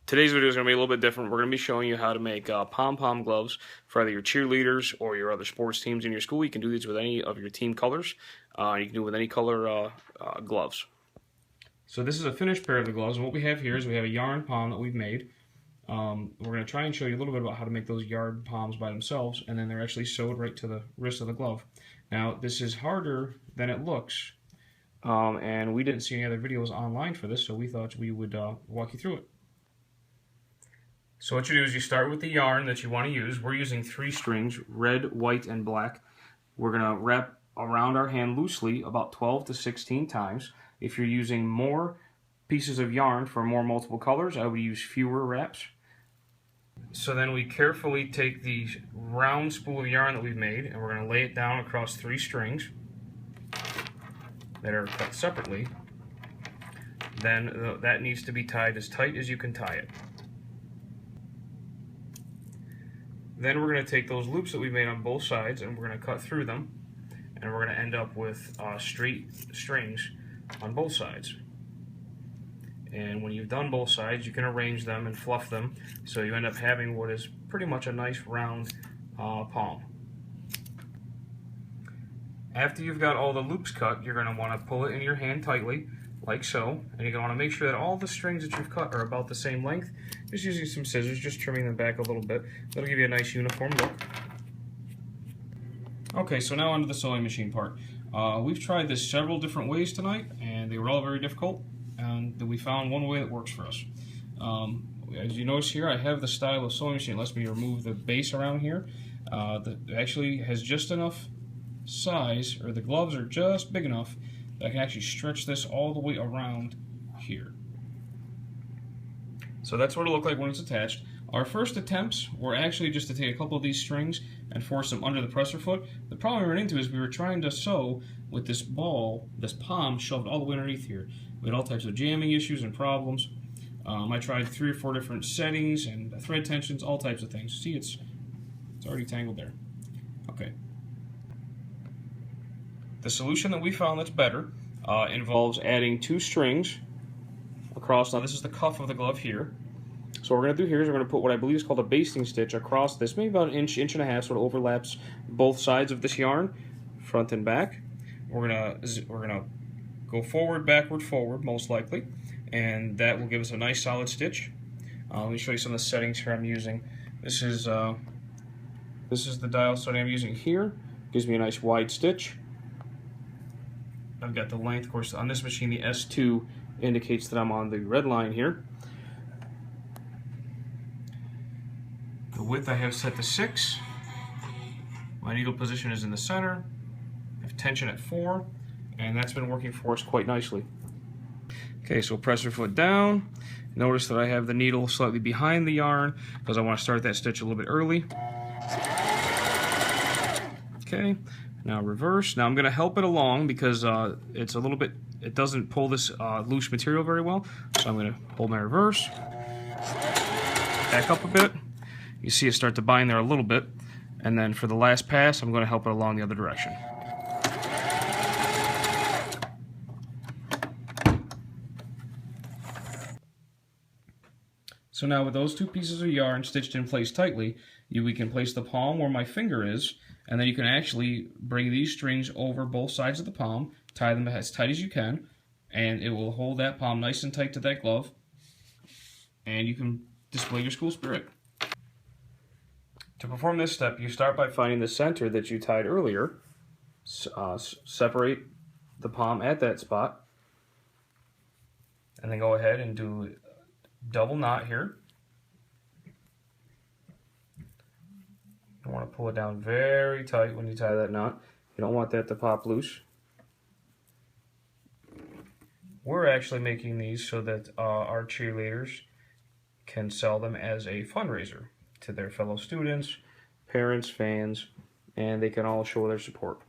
Today's video is going to be a little bit different. We're going to be showing you how to make pom-pom gloves for either your cheerleaders or your other sports teams in your school. You can do these with any of your team colors. You can do it with any color gloves. So this is a finished pair of the gloves, and what we have here is we have a yarn pom that we've made. We're going to try and show you a little bit about how to make those yarn poms by themselves, and then they're actually sewed right to the wrist of the glove. Now, this is harder than it looks, and we didn't see any other videos online for this, so we thought we would walk you through it. So what you do is you start with the yarn that you want to use. We're using 3 strings, red, white, and black. We're going to wrap around our hand loosely about 12 to 16 times. If you're using more pieces of yarn for more multiple colors, I would use fewer wraps. So then we carefully take the round spool of yarn that we've made, and we're going to lay it down across 3 strings that are cut separately. Then that needs to be tied as tight as you can tie it. Then we're going to take those loops that we made on both sides and we're going to cut through them, and we're going to end up with straight strings on both sides. And when you've done both sides, you can arrange them and fluff them so you end up having what is pretty much a nice round pom. After you've got all the loops cut, you're going to want to pull it in your hand tightly, like so, and you're going to want to make sure that all the strings that you've cut are about the same length. Just using some scissors, just trimming them back a little bit. That'll give you a nice uniform look. Okay, so now onto the sewing machine part. We've tried this several different ways tonight, and they were all very difficult, and we found one way that works for us. As you notice here, I have the style of sewing machine that lets me remove the base around here. That actually has just enough size, or the gloves are just big enough that I can actually stretch this all the way around here. So that's what it'll look like when it's attached. Our first attempts were actually just to take a couple of these strings and force them under the presser foot. The problem we ran into is we were trying to sew with this ball, this pom shoved all the way underneath here. We had all types of jamming issues and problems. I tried 3 or 4 different settings and thread tensions, all types of things. See, it's already tangled there. Okay. The solution that we found that's better involves adding 2 strings across. Now this is the cuff of the glove here. So what we're going to do here is we're going to put what I believe is called a basting stitch across this, maybe about an inch, inch and a half, so it overlaps both sides of this yarn, front and back. We're gonna go forward, backward, forward, most likely, and that will give us a nice solid stitch. Let me show you some of the settings here I'm using. This is the dial setting I'm using here. Gives me a nice wide stitch. I've got the length, of course, on this machine the S2 indicates that I'm on the red line here. The width I have set to 6. My needle position is in the center. I have tension at 4, and that's been working for us quite nicely. Okay, so presser foot down. Notice that I have the needle slightly behind the yarn because I want to start that stitch a little bit early. Okay. Now reverse. Now I'm going to help it along because it's a little bit, it doesn't pull this loose material very well. So I'm going to hold my reverse, back up a bit. You see it start to bind there a little bit. And then for the last pass, I'm going to help it along the other direction. So now with those 2 pieces of yarn stitched in place tightly, we can place the palm where my finger is, and then you can actually bring these strings over both sides of the palm, tie them as tight as you can, and it will hold that palm nice and tight to that glove, and you can display your school spirit. To perform this step, you start by finding the center that you tied earlier, separate the palm at that spot, and then go ahead and do a double knot here. You want to pull it down very tight when you tie that knot. You don't want that to pop loose. We're actually making these so that our cheerleaders can sell them as a fundraiser to their fellow students, parents, fans, and they can all show their support.